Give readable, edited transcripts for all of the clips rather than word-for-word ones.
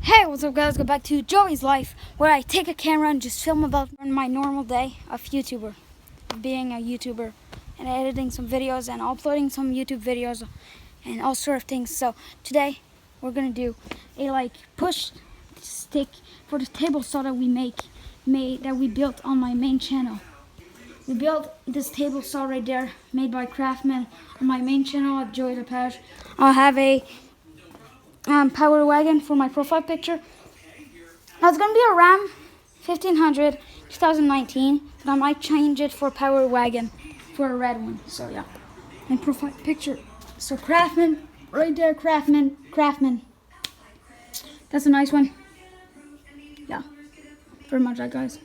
Hey, what's up guys? Go back to Joey's life, where I take a camera and just film about my normal day of being a YouTuber and editing some videos and uploading some YouTube videos and all sort of things. So today we're gonna do a push stick for the table saw that we built on my main channel. We built this table saw right there, made by Craftsman, on my main channel at Joey the Page. I'll have a power wagon for my profile picture. Now it's gonna be a Ram 1500 2019, but I might change it for power wagon for a red one. So yeah, my profile picture. So Craftsman, right there, Craftsman. That's a nice one. Yeah, pretty much that, guys.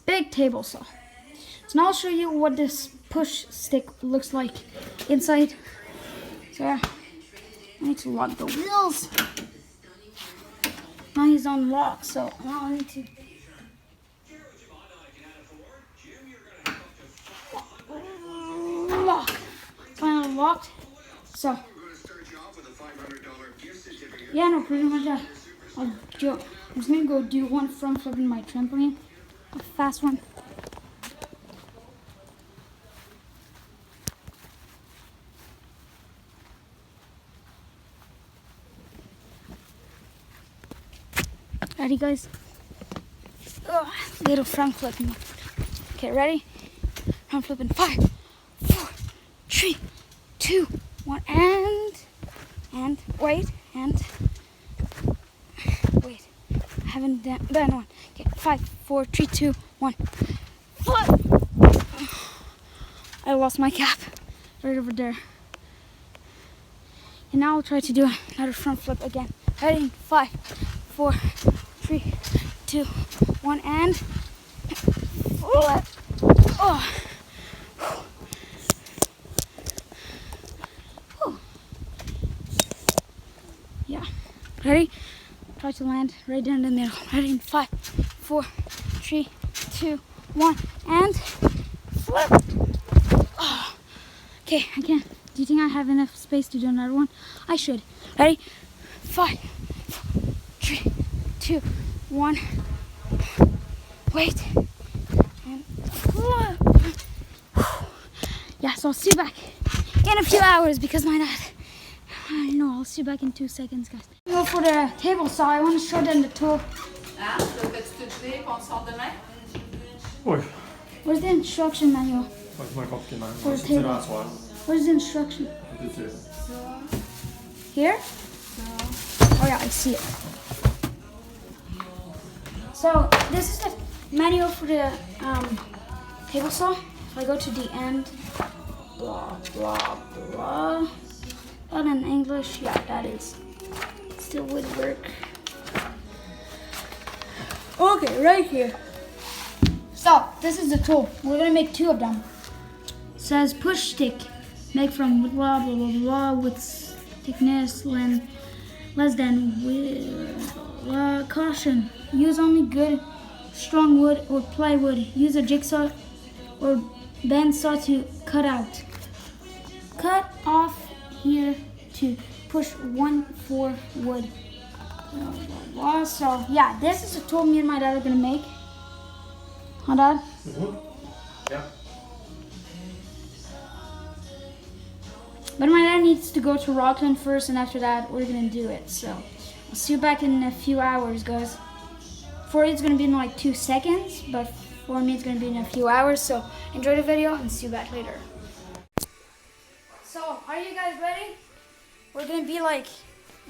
Big table saw. So now I'll show you what this push stick looks like inside. So yeah. I need to lock the wheels. Now he's unlocked, so now I need to lock. Finally locked. So yeah, no, pretty much that. I'm just gonna go do one front flip in my trampoline, a fast one. Ready, guys? Little front flip. Okay, ready? Front flip in 5, 4, 3, 2, 1, and wait, and wait. I haven't done one. Okay, 5, 4, 3, 2, 1. Flip! I lost my cap right over there. And now I'll try to do another front flip again. Ready? In 5, 4, 3, 2, 1, and flip. Oh. Yeah. Ready? Try to land right there in the middle. Ready? In 5, 4, 3, 2, 1, and flip. Oh. Okay, again. Do you think I have enough space to do another one? I should. Ready? 5, 4, 3, 2, 1. Wait. And flip. Yeah, so I'll see you back in a few hours because my dad. I don't know, I'll see you back in 2 seconds, guys. Go for the table saw. I want to show them the tool. Oj. Where's the instruction manual? For the table. Where's the instruction? Here? Oh yeah, I see it. So this is the manual for the table saw. If I go to the end, blah blah blah. Not in English, yeah, that is still would work. Okay, right here. So this is the tool. We're gonna make 2 of them. It says push stick, make from blah blah blah blah with thickness less than caution. Use only good strong wood or plywood. Use a jigsaw or bandsaw to cut out. Cut off here to push 1/4 wood. So yeah, this is a tool me and my dad are gonna make. Huh, Dad? Mm-hmm. Yeah. But my dad needs to go to Rockland first, and after that, we're gonna do it. So I'll see you back in a few hours, guys. For you, it's gonna be in like 2 seconds, but for me, it's gonna be in a few hours. So enjoy the video and see you back later. So, are you guys ready? We're gonna be I'm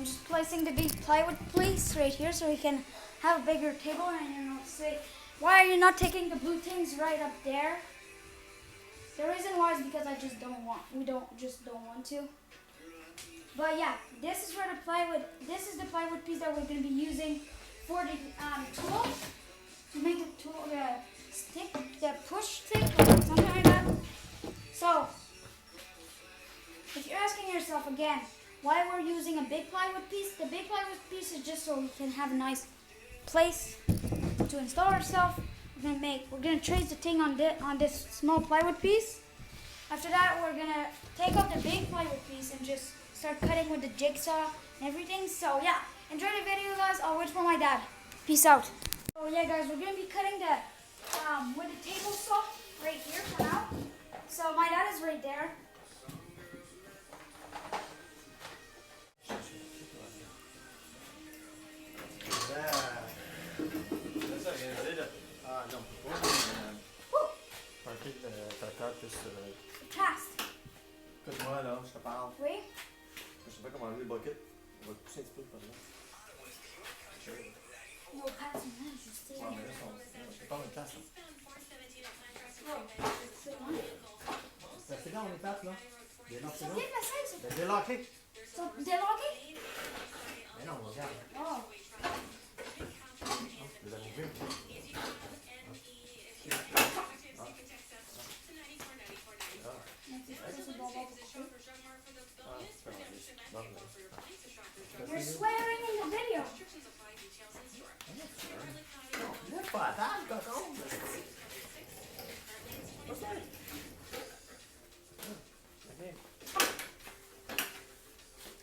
just placing the big plywood piece right here so we can have a bigger table. And say, why are you not taking the blue things right up there? The reason why is because we just don't want to. But yeah, this is where the plywood, this is the plywood piece that we're going to be using for the tool, to make the tool, the stick, the push stick, something like that. So, if you're asking yourself again, why we're using a big plywood piece, the big plywood piece is just so we can have a nice place to install our stuff. We're gonna trace the thing on this small plywood piece. After that, we're gonna take out the big plywood piece and just start cutting with the jigsaw and everything. So yeah, enjoy the video, guys. I'll wait for my dad. Peace out. So yeah, guys, we're gonna be cutting the with the table saw right here for now. So my dad is right there. Cast. Écoute-moi là, je te parle. Oui. Je sais pas comment enlever le bucket. On va te pousser un petit peu par là. No pads, man. Just stay Ouais, mais there. là, je te parle d'une place là. C'est dans les pattes là. Déloquez là. Ok, passez. Ben, déloquez. Déloqué. Mais non, regarde. Oh. Vous allez ouvrir. You're swearing in the video. Laisse pas à table, cochon. Okay.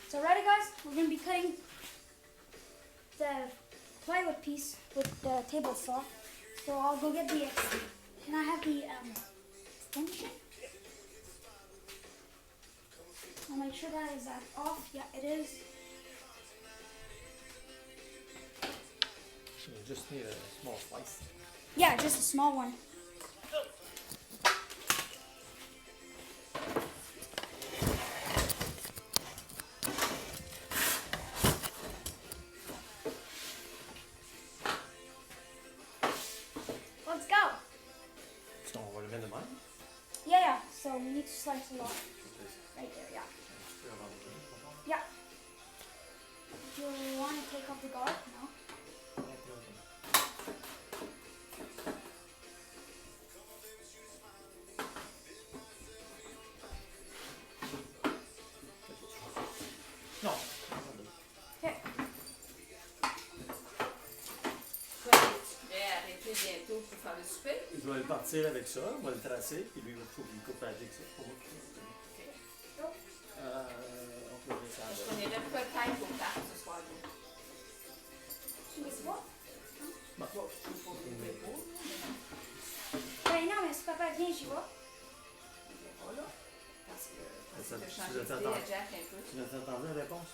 So ready, guys? We're gonna be cutting the plywood piece with the table saw. So I'll go get the. Can I have the extension? I'll make sure that is off. Yeah, it is. You just need a small slice. Yeah, just a small one. Let's go. So on va le mettre de même. Yeah. So we need to slice a lot. Right there, yeah. Yeah. Do you want to take off the guard? No. Non. Okay. Bientôt pour faire le souper. Je vais le partir avec ça, on va le tracer, puis lui, il faut qu'il coupe avec ça. Pour moi. On peut faire ça. On est là peut-être au parc ce soir. Tu veux voir? Bon. Ben non, mais si papa vient, j'y vais. Voilà. Parce que Ça, tu as tu changé l'as d'idée entendu? à Jack un peu. Tu as entendu la réponse?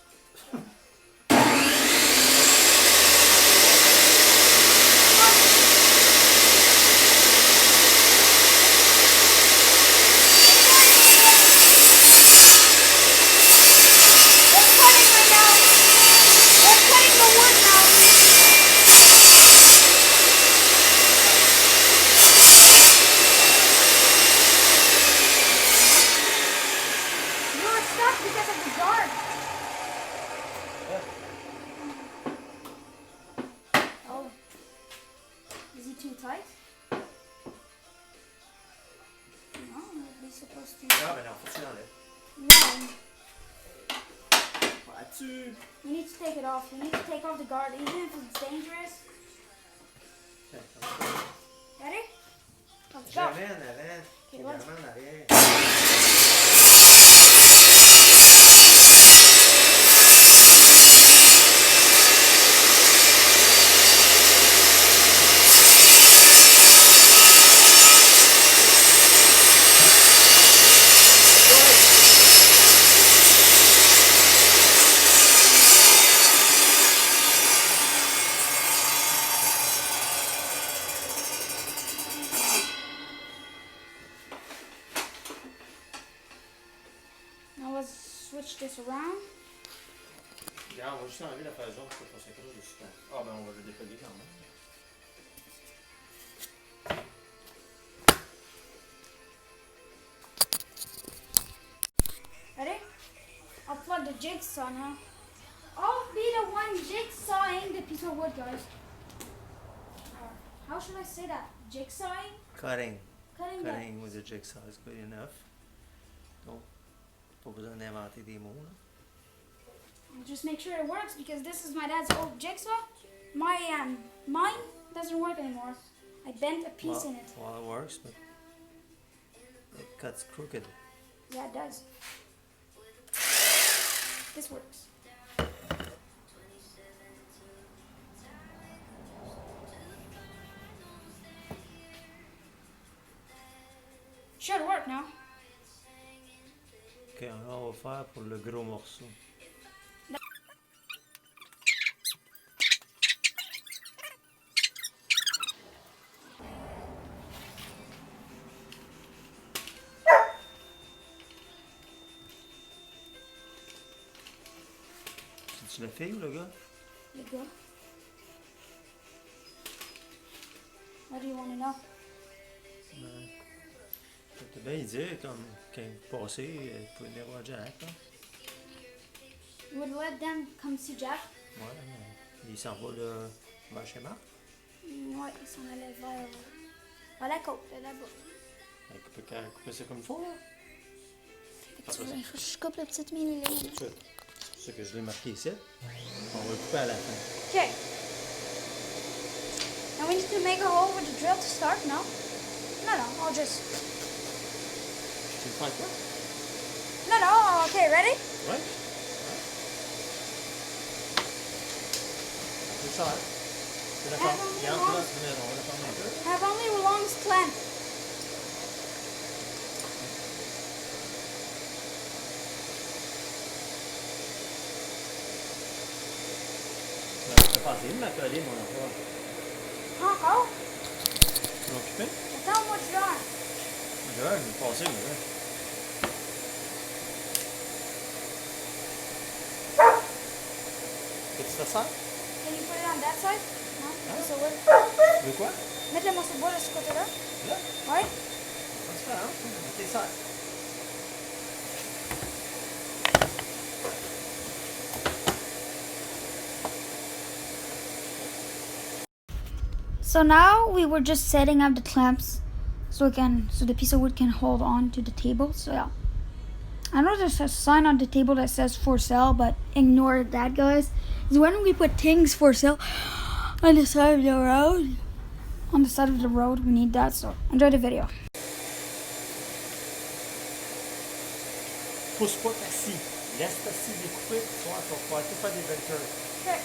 Because of the guard. Oh. Is he too tight? No, he's supposed to. Ah, ben non, faut que tu l'enlèves. No. Vois-tu? You need to take it off. You need to take off the guard, even if it's dangerous. Ready? Let's go. Jamais en avant, Okay, jamais let's. en arrière. Now let's switch this around. Regarde, on va juste enlever la page jaune pour qu'on s'accroche dessus. Ah, ben on va le décoller quand même. Ready? I'll plug the jigsaw now. I'll be the one jigsawing the piece of wood, guys. How should I say that? Jigsawing? Cutting. Cutting the. Cutting with a jigsaw is good enough. Donc, pas besoin d'inventer des mots, là. Just make sure it works because this is my dad's old jigsaw. Mine doesn't work anymore. I bent a piece in it. Well, it works, but it cuts crooked. Yeah, it does. This works. Should work now. Ok, alors on va faire pour le gros morceau. C'est-tu la fille ou le gars? You go. What do you want to know? C'était bien dire, comme quand vous passez, vous pouvez venir voir Jack. Hein? You would let them come see Jack? Ouais, mais il s'en va là, vers chez Marc. Ouais, ils s'en allaient vers la côte, là-bas. Couper ça comme il faut, là. Il faut que je coupe la petite mini Tout de suite. C'est ça que je l'ai marqué ici. On va le couper à la fin. Okay. Now we need to make a hole with the drill to start, no? No, I'll just... Tu le fais quoi? No, okay, ready? Ouais. C'est ça. C'est la forme. Regarde, là, on va la former un peu. I have only the longest length. C'est facile de m'accoler, mon enfant. Encore? Tu vas m'occuper? Attends, moi, je dois. Je vais passer, mais là. Qu'est-ce que tu fais ça? Can you put it on that side? No? Huh? So what? Tu veux quoi? Mettez-moi ce bois de ce côté-là. Là? Ouais. C'est pas grave. Mettez ça. So now we were just setting up the clamps so the piece of wood can hold on to the table. So yeah. I know there's a sign on the table that says for sale, but ignore that, guys. It's when we put things for sale on the side of the road. On the side of the road, we need that, so enjoy the video. Pousse pas assis. Laisse assis découpé. Tu vas pouvoir tout faire des belles curves. Okay.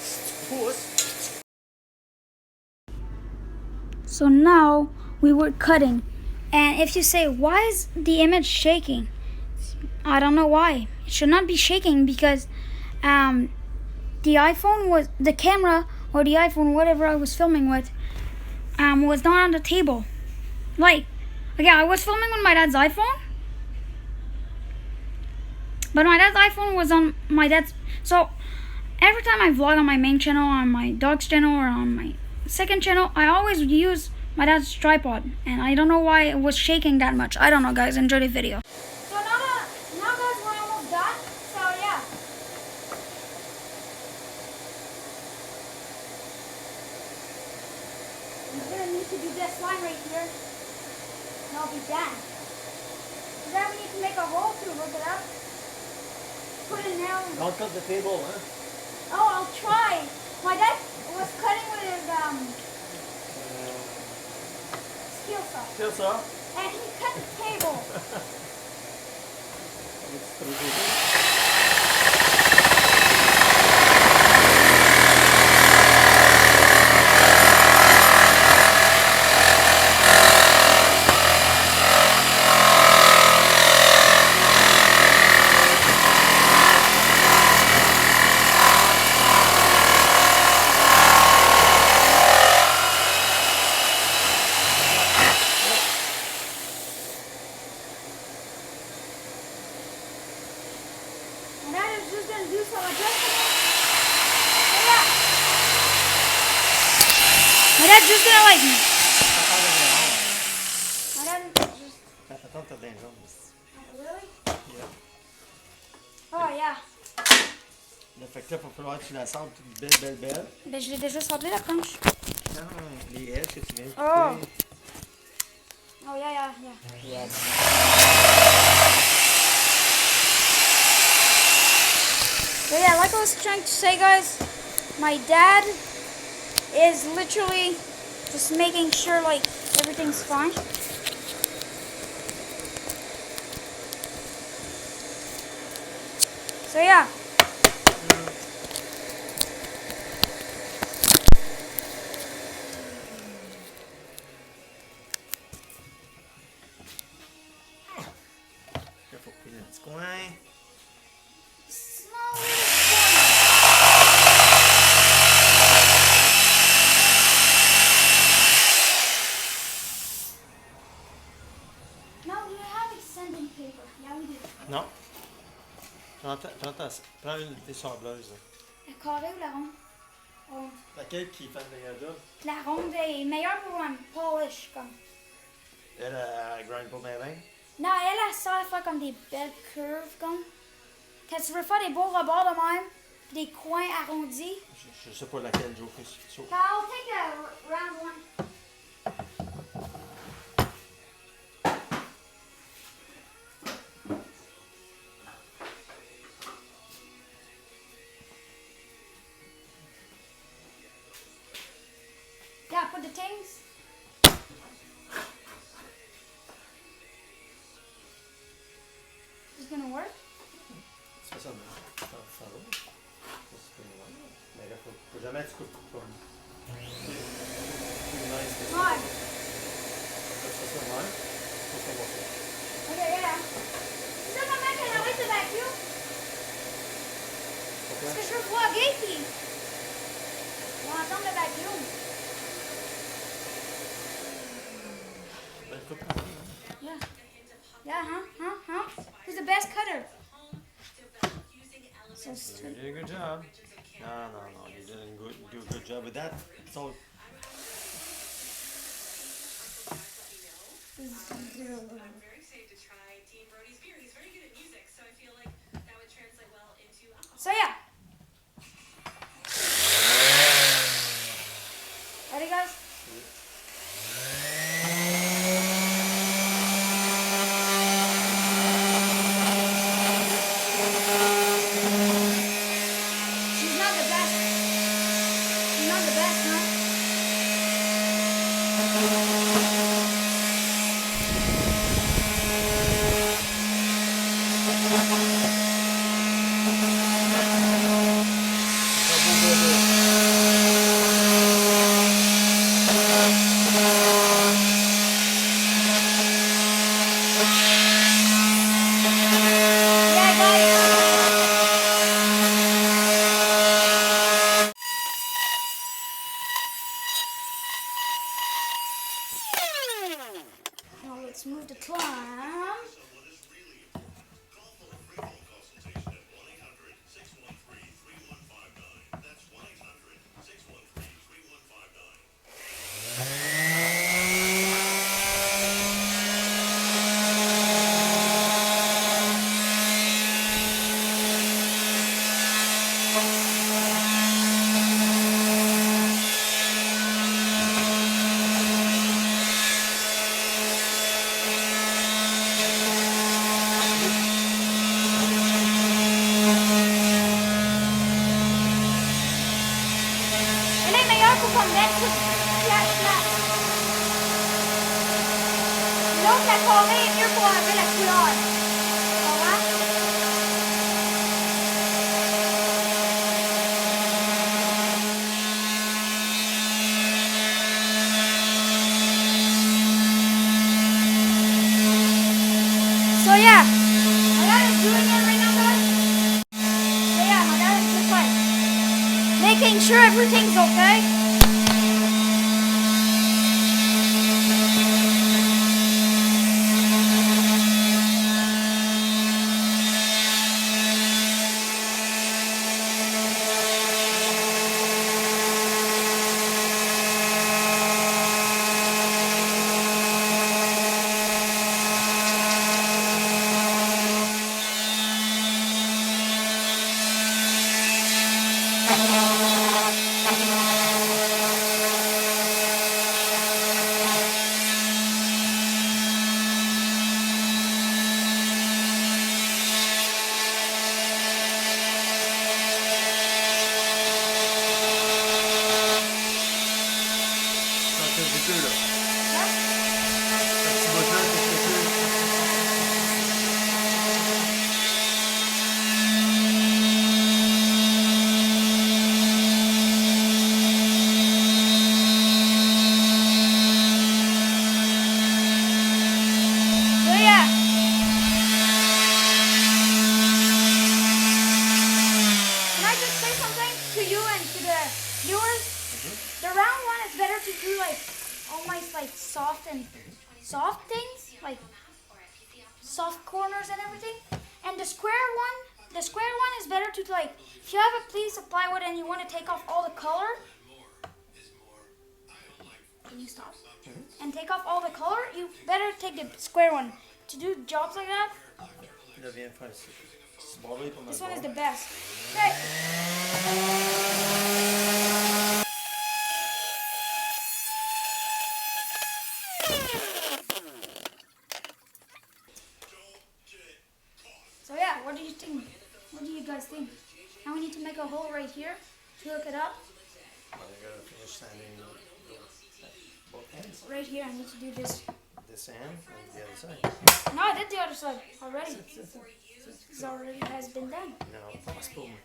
Si tu pousses, So now we were cutting, and if you say, why is the image shaking? I don't know why. It should not be shaking because the camera or the iPhone, whatever I was filming with, was not on the table. Like, yeah, I was filming with my dad's iPhone, but my dad's iPhone was on my dad's. So every time I vlog on my main channel, on my dog's channel, or on my second channel, I always use my dad's tripod, and I don't know why it was shaking that much. I don't know, guys. Enjoy the video. So now guys, we're almost done. So yeah. I'm gonna need to do this line right here, and I'll be done. So then we need to make a hole to hook it up. Put it now. don't cut the table, hein? Oh, I'll try. My dad was cutting with his steel saw, Tire ça. and he cut the table. My dad is just gonna do some adjustments. So yeah. My dad's just gonna like. My dad is just. Ta patente t'as bien jaune. Really? Yeah. Oh yeah. Là, fait que là, il va falloir que tu la sables toute belle. Ben, je l'ai déjà sablé la planche. Non, les ailes que tu viens de Oh. couper. Oh yeah. Yes. But yeah, like I was trying to say, guys, my dad is literally just making sure like everything's fine. So yeah. Là, faut couper le petit coin. Small little corner. No, we have extending paper. Yeah, we do. Non. Prends une des sableuses. La carrée ou la ronde? Ronde. Laquelle qui fait le meilleur job? La ronde est meilleure pour un polish comme. Elle grind pas bien bien. Non, elle sert à faire comme des belles curves comme. Quand tu veux faire des beaux rebords de même, puis des coins arrondis. Je sais pas laquelle Joe fait. I'll take a round one. Yeah, put the things. Is it gonna work? Tu fais ça, mais ça va. Mais là, faut jamais tu coupes comme. Ouais. Tu fais ça de même. Tu fais ça. Okay, yeah. Is that my can I wait the vacuum? Parce que je veux vloguer puis on va entendre le vacuum. Yeah. Yeah, huh? Who's the best cutter? So You did a good job. No. You didn't do a good job with that. So. So yeah. Ready, guys? She's not the best. She's not the best, huh? Yeah, guys. Now let's move the climb. Elle est meilleure pour qu'on mette tout flat. L'autre, la carrée est mieux pour enlever la couleur. Tu comprends? So yeah, my dad is doing it right now, guys. So yeah, my dad is just like making sure everything's okay. something to you and to the viewers? The round one is better to do like almost like soft things, like soft corners and everything. And the square one is better to like, if you have a piece of plywood and you want to take off all the color, can you stop? And take off all the color, you better take the square one. To do jobs like that, this one is the best. Okay. So yeah, what do you think? What do you guys think? Now we need to make a hole right here to hook it up. Right here, I need to do this. This end and the other side. No, I did the other side already. It already has been done. No, pass på mig.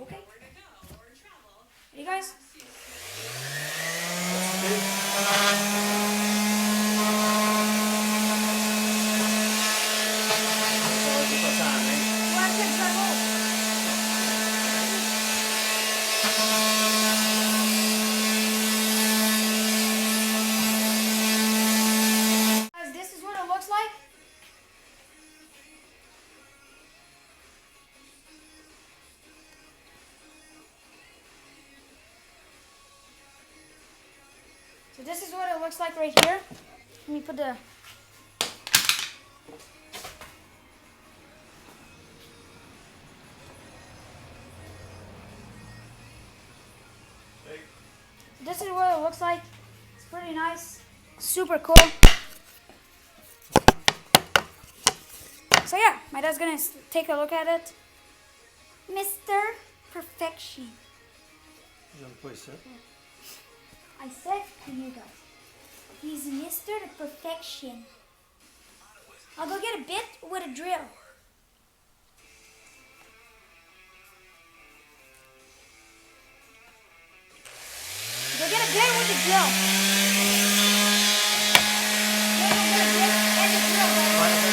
Okay. Ready, guys? One fix that hole. Guys, this is what it looks like. So this is what it looks like right here. Let me put the... This is what it looks like. It's pretty nice. Super cool. So yeah, my dad's gonna take a look at it. Mr. Perfection. I said to you guys, he's Mr. Perfection. I'll go get a bit with a drill. Go get a bit with a drill. Go get a bit and a drill, buddy.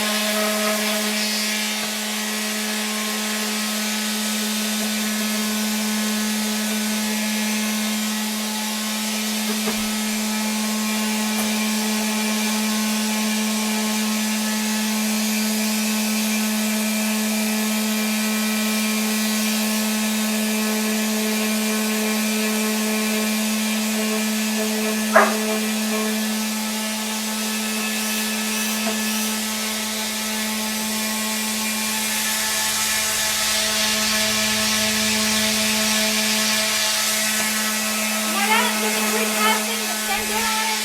My dad is just retesting the center on it.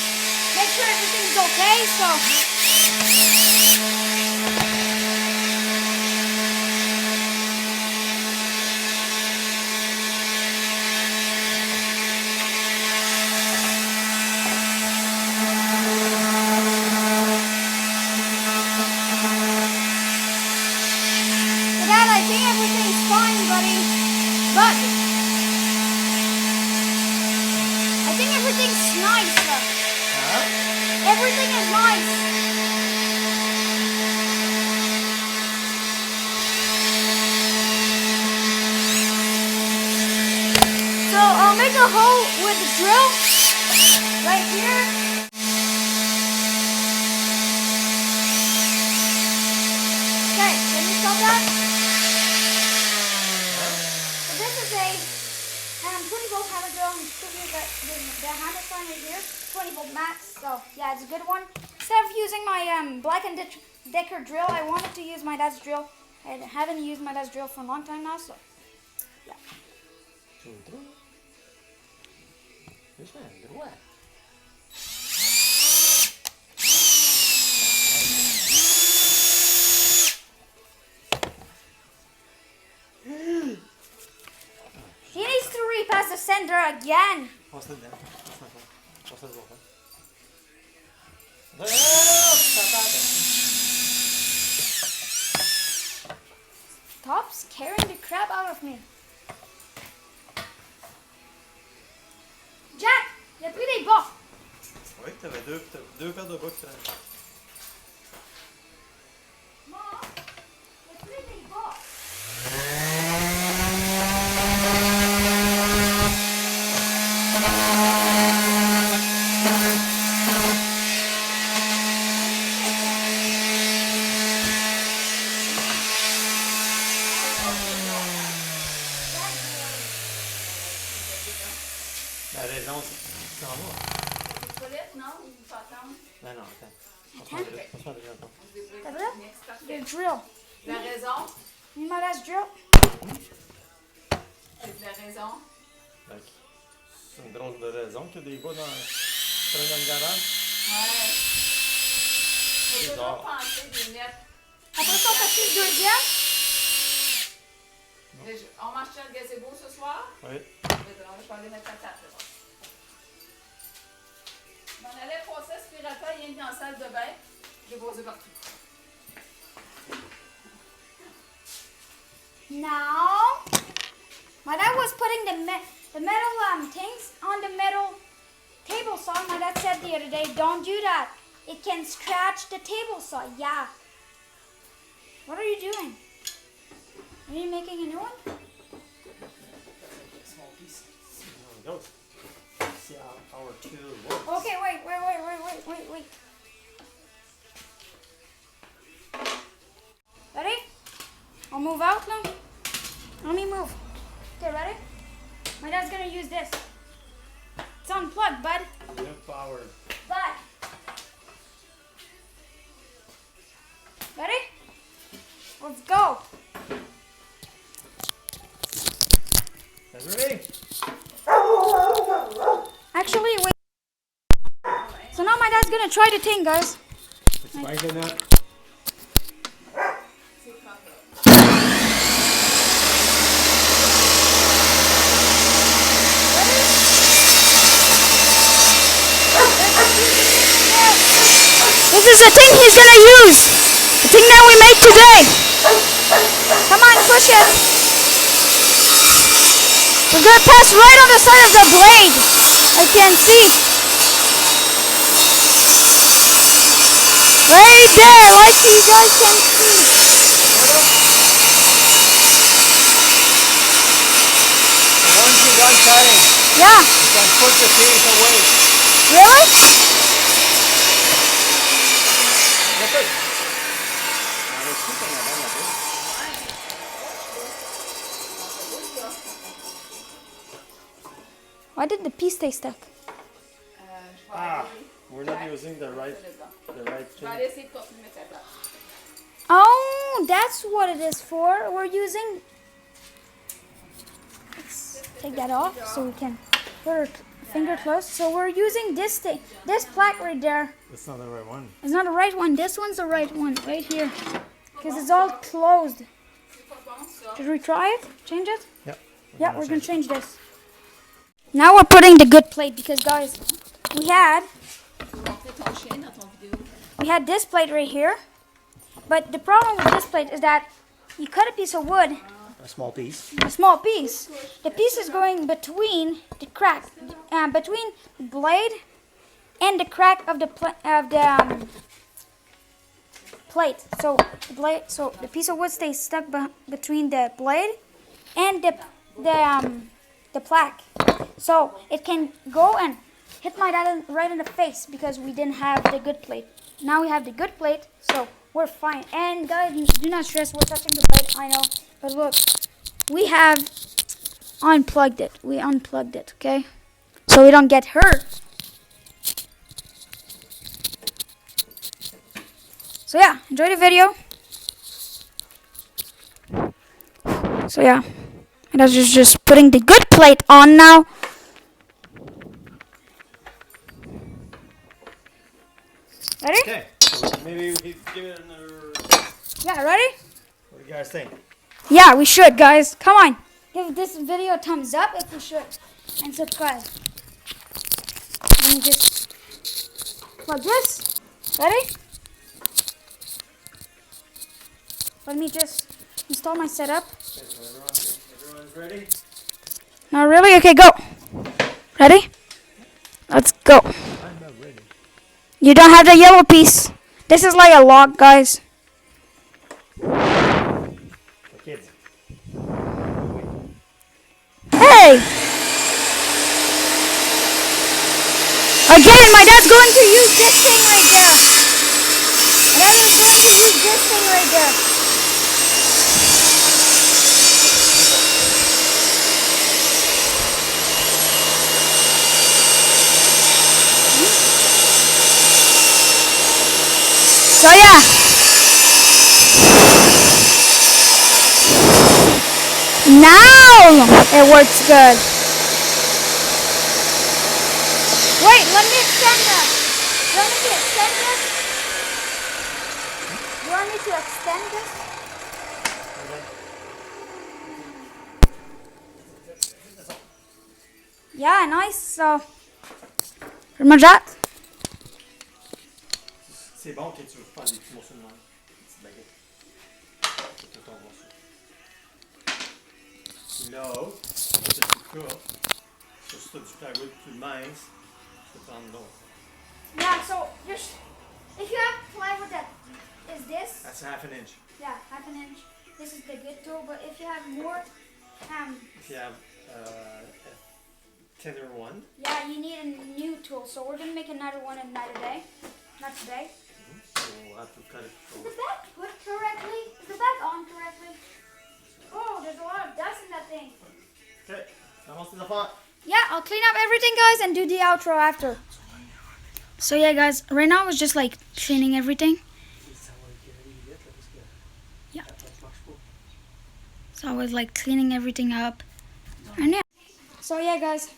Make sure everything's okay, so... So Dad, I think everything's fine, buddy. But... I think everything's nice. Everything is nice. So I'll make a hole with the drill right here. Okay, can you stop that? So this is a 20-volt hammer drill. I'm just giving you the hammer sign right here. 20-volt max. So yeah, it's a good one. Instead of using my Black & Decker drill, I wanted to use my dad's drill. I haven't used my dad's drill for a long time now, so yeah. He needs to repass the center again. Stop scaring the crap out of me. Jack, il y a plus des bas. Oui, t'avais deux paires de bas que Mom, il y a plus des bas. La raison, c'est en bas. Les toilettes, non? Il faut attendre. Non, non, attends. On se met déjà en temps. T'as vu? Next, The parfait. drill. La raison, You know that's drill? c'est la raison. Donc, c'est une drôle de raison qu'il y a des gars dans le garage. Ouais. Faut C'est toujours bizarre. penser des lettres. Après ça, on fait le deuxième. On mange le gazebo ce soir? Oui. Je vais aller mettre la table. On allait passer aspirateur, il y a dans la salle de bain. J'ai posé partout. Now, my dad was putting the metal things on the metal table saw. My dad said the other day, don't do that. It can scratch the table saw. Yeah. What are you doing? Are you making a new one? Small piece. See how it goes. See how our tool works. Okay, wait. Ready? I'll move out now. Let me move. Okay, ready? My dad's gonna use this. It's unplugged, bud. No power. Bud. Ready? Let's go. That's ready? Actually, wait. So now my dad's gonna try the thing, guys. It's spiking up. This is the thing he's gonna use. The thing that we make today. Come on, push it. We're gonna pass right on the side of the blade. I can see. Right there, like you guys can see. Once you're done cutting, Yeah, you can put the piece away. really? That's it. Let's keep on that like this. Why did the piece stay stuck? Ah, we're not using the right Je vais thing. aller essayer de continuer de mettre la table. Oh, that's what it is for. We're using. Let's take that off so we can put our finger close. So we're using this thing, this plaque right there. That's not the right one. It's not the right one. This one's the right one, right here, because it's all closed. C'est pas bon, ça. Should we try it? Change it? Yep. Yeah, we're gonna change this. Now we're putting the good plate because, guys, we had Tu vas montrer ton chien dans ton vidéo. this plate right here, but the problem with this plate is that you cut a piece of wood, A small piece. a small piece. The piece is going between the crack, between the blade and the crack of the plate. So the piece of wood stays stuck between the blade and the plaque. So it can go and hit my dad right in the face because we didn't have the good plate. Now we have the good plate, so we're fine. And guys, do not stress. We're touching the blade, I know, but look, we have unplugged it. We unplugged it, okay? So we don't get hurt. So yeah, enjoy the video. So yeah, and I was just putting the good plate on now. Ready? Okay, so maybe we could give it another. Yeah, ready? What do you guys think? Yeah, we should, guys. Come on. Give this video a thumbs up if you should. And subscribe. Let me just plug this. Ready? Let me just install my setup. Okay, so everyone's ready? Not really? Okay, go. Ready? Let's go. I'm not ready. You don't have the yellow piece. This is like a log, guys. For kids. Hey! Again, my dad's going to use this thing right there. My dad is going to use this thing right there. So yeah. Now it works good. Wait, let me extend this. Do you want me to extend this? Do you want me to extend this? Yeah, nice. So, pretty much that. C'est bon que tu veux faire des petits morceaux de même. Des petites baguettes. C'est tout ton morceau. Puis là, ça c'est le cas. Ça, si tu as du plywood plus mince, tu peux prendre l'autre. Yeah, so just if you have plywood that is this, That's half an inch. yeah, half an inch. This is the good tool, but if you have more, If you have a thinner one, yeah, you need a new tool. So we're gonna make another one another day, not today. so we'll have to cut it Is short. the bag put correctly? Is the bag on correctly? Oh, there's a lot of dust in that thing. Okay, commence tes affaires. Yeah, I'll clean up everything, guys, and do the outro after. So yeah, guys, right now I was just like cleaning everything. Yeah. So I was like cleaning everything up. And yeah. So yeah, guys,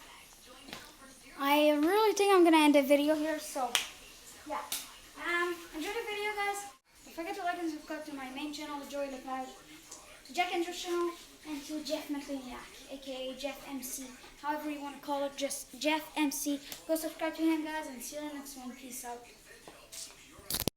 I really think I'm gonna end the video here. So yeah, enjoy the video, guys. Don't forget to like and subscribe to my main channel, The Joy Lepage, to Jack Andrew's channel, and to Jeff McLeaniac, aka Jeff MC. However you want to call it, just Jeff MC. Go subscribe to him, guys, and see you in the next one. Peace out.